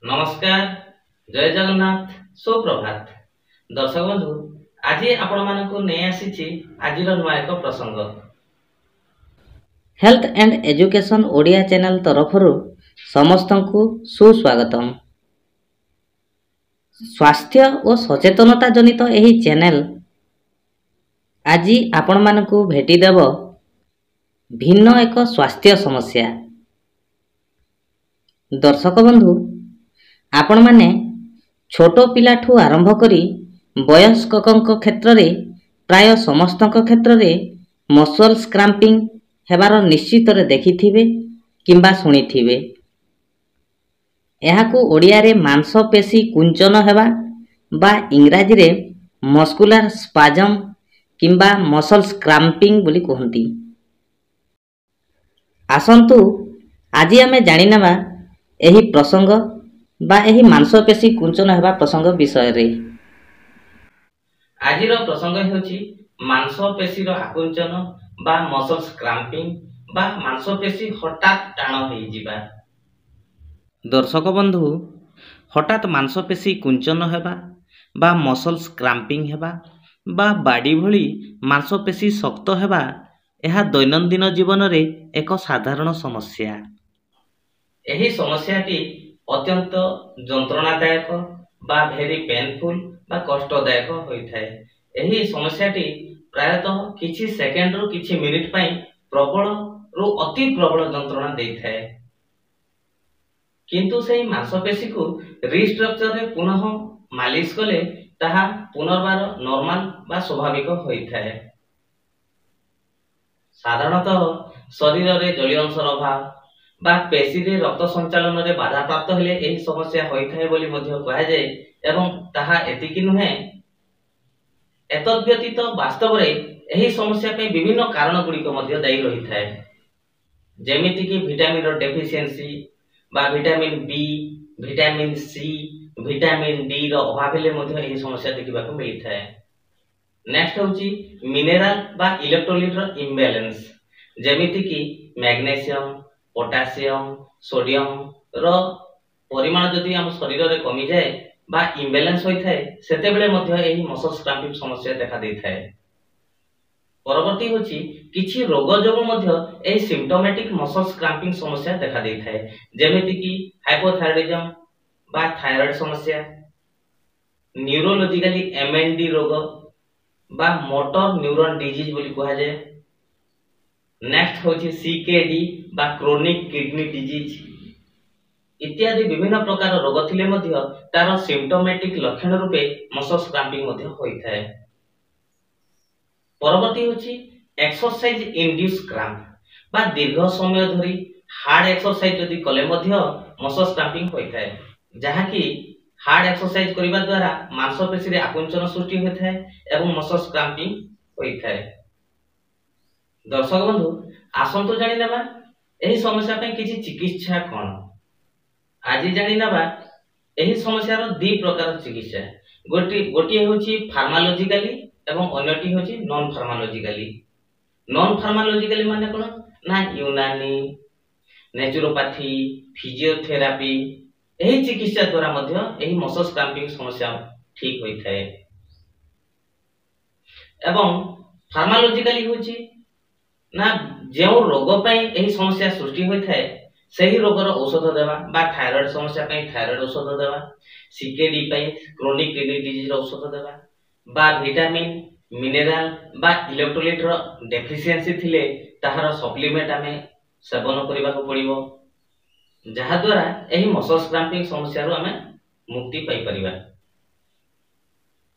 नमस्कार, जय जगन्नाथ, सुप्रभात। दर्शक बंधु, आज आपण मानकु नै आसीछि आजिर नुआ एक प्रसंग। Health and education Odia channel तरफरु समस्तंकु सुस्वागतम। स्वास्थ्य और सचेतनता जनित एही चैनल आज आपण मानकु भेटी देव भिन्न एक स्वास्थ्य समस्या। दर्शक बंधु, आपण माने छोट पिलाठू आरंभ करी वयस्कक क्षेत्र रे प्राय समस्तक क्षेत्र रे मसल स्क्रैम्पिंग हेबार निश्चित रे देखिथिबे किंबा सुनिथिबे। एहाकू ओडिया रे मांसपेशी कुंचन हेबा बा इंग्राजी रे मस्कुलर स्पाजम किंबा मसल स्क्रैम्पिंग बोली कहंती। आसंतु आज आमे जानि नेबा एही प्रसंग बा एही मांसपेशी कुंचन हेबा प्रसंग विषय रे। आजिर प्रसंग हेउछि मांसपेशीर आकुंचन बा मसल स्क्रैम्पिंग बा मांसपेशी हठात टाण होई जिबा। दर्शक बंधु, हठात मांसपेशी कुंचन हेबा बा मसल स्क्रैम्पिंग हेबा बा बाडी भली मांसपेशी शक्त हेबा एहा दैनंदिन जीवन रे एक साधारण समस्या। एही समस्याटी अत्यंत जंत्रणादायक बा भेरी पेनफुल बा कष्टदायक होइथाय। एही समस्याटी प्रायतः किछि सेकेंड रु किछि मिनिट पई प्रबल रु अति प्रबल जंत्रणा देइथाय, किंतु सेही मांसपेशी को रिस्ट्रक्चर रे पुनः मालिश कले ताहा पुनर्बार नॉर्मल बा स्वाभाविक होइथाय। साधारणतः शरीर रे जलीय अंशर अभाव बा पेशी रे रक्त संचालन रे बाधा प्राप्त हेले एही समस्या होइथाय बोली मध्य कहा जाय एवं ताहा एतिकी नुहे। एतद व्यतीत वास्तव रे एही समस्या पे विभिन्न कारण गुड़िक मध्य दायी रहिथाय, जेमिति कि विटामिन डेफिशिएंसी बा vitamin B, vitamin C, vitamin D रो अभाव हेले मध्य एही समस्या देखिबाको मिलिथाय। नेक्स्ट होची मिनरल बा इलेक्ट्रोलाइट रो इम्बैलेंस, जेमिति कि मैग्नीशियम, पोटासियम, सोडियम रो परिमाण जदि हम शरीर रे कमी जाए बा इम्बैलेंस होई थाए सेते बेले मध्य एही मसल स्क्रैम्पिंग समस्या देखा देई थाए। परवर्ती होची किछि रोग जोगु मध्य एही सिम्पटोमेटिक मसल स्क्रैम्पिंग समस्या देखा देई थाए, जेमिति कि हाइपोथायरॉइडिज्म बा थायराइड समस्या, न्यूरोलॉजिकली एमएनडी रोग बा मोटर न्यूरॉन डिजीज बोली कहा जाय। नेक्स्ट होची सीकेडी बा क्रोनिक किडनी डिजीज इत्यादि विभिन्न प्रकार रोग थिले मध्य तार सिम्पटोमेटिक लक्षण रूपे मसल स्क्रैम्पिंग मध्य होई थाए। परवर्ती होची एक्सरसाइज इंड्यूस क्रैम्प बा दीर्घ समय धरी हार्ड एक्सरसाइज जदि कले मध्य मसल स्क्रैम्पिंग होई थाए, जहा कि हार्ड एक्सरसाइज करिबा द्वारा मांसपेशी रे आकुंचन सृष्टि होई थाए एवं मसल स्क्रैम्पिंग होई थाए। दर्शक बंधु, आसंतु जानि नेबा एही समस्या पे किछि चिकित्सा कोन। आज जानि नेबा एही समस्या रो दि प्रकार चिकित्सा, गोटी होची फार्माकोलॉजिकली एवं अन्यटी होची नॉन फार्माकोलॉजिकली। नॉन फार्माकोलॉजिकली माने कोन ना यूनानी, नेचुरोपैथी, फिजियोथेरापी एही चिकित्सा द्वारा मध्य एही मसल स्क्रैम्पिंग समस्या ठीक होई थाए। एवं फार्माकोलॉजिकली होची ना जेउ रोग पई एही समस्या सृष्टि होई थाए सही रोगर औषध देवा बा थायराइड समस्या पई थायराइड औषध देवा, सीकेडी पई क्रोनिक किडनी डिजीज औषध देवा बा विटामिन मिनरल बा इलेक्ट्रोलाइट रो डेफिशिएंसी थिले ताहार सप्लीमेंट हमें सेवन करिबा को पड़िबो, जहा द्वारा एही मसल स्क्रैम्पिंग समस्या रो हमें मुक्ति पाई परिबा।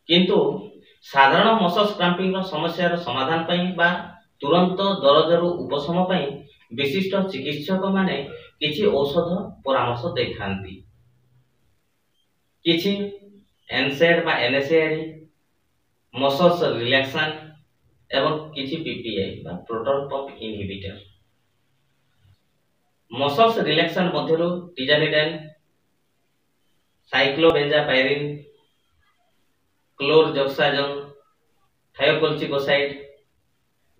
किंतु साधारण मसल स्क्रैम्पिंग रो समस्या रो समाधान पई बा तुरंत दर्द रो उपशम पई विशिष्ट चिकित्सक माने किछि औषध परामर्श देखांती। किछि एनसेड बा एनएसएडी, मसल्स रिलैक्सन एवं किछि पीपीआई बा proton pump inhibitor. Muscles relaxants मध्यरु tizanidine, cyclobenzaprine, chlorzoxazone, thiocolchicoside,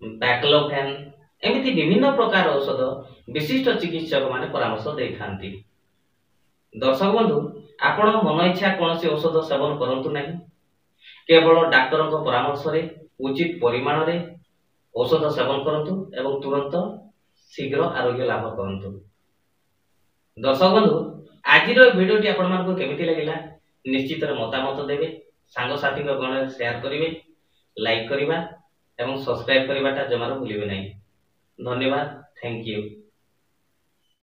baclofen एमिति विभिन्न प्रकार औषध विशिष्ट चिकित्सक माने परामर्श देखांती। दर्शक बंधु आपण मन इच्छा कौन औषध सेवन करंतु नहीं। केवल डाक्तर परामर्श रे उचित परिमाण रे औषध सेवन करंतु एवं तुरंत शीघ्र आरोग्य लाभ करंतु। दर्शक बंधु आज भिडियोटी आपण मानक केमिति लागिला निश्चित मतामत देवे, सांग साथी गण शेयर करिवे, लाइक करिवा एवं सब्सक्राइब करिवाटा जमार भूलिबे नहीं। धन्यवाद, थैंक यू।